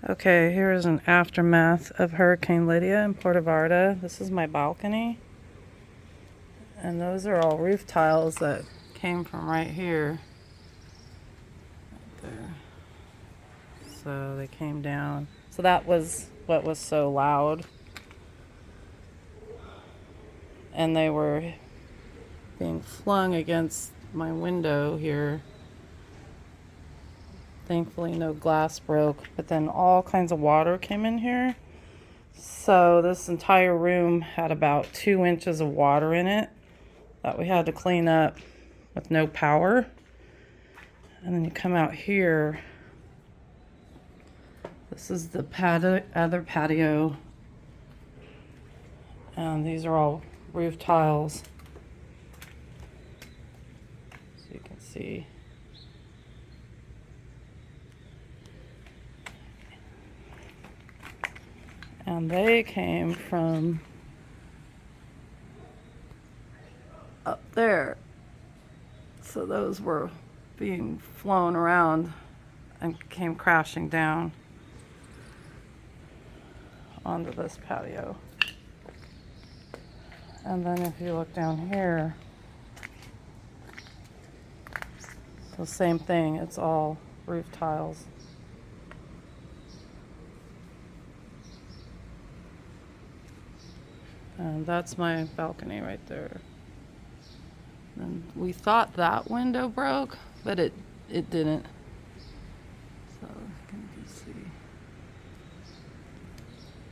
Okay, here's an aftermath of Hurricane Lidia in Puerto Vallarta. This is my balcony. And those are all roof tiles that came from right here. Right there. So they came down. So that was what was so loud. And they were being flung against my window here. Thankfully no glass broke, but then all kinds of water came in here. So this entire room had about 2 inches of water in it that we had to clean up with no power. And then you come out here. This is the other patio. And these are all roof tiles. So you can see. And they came from up there. So those were being flown around and came crashing down onto this patio. And then if you look down here, the same thing, it's all roof tiles. And that's my balcony right there. And we thought that window broke, but it didn't.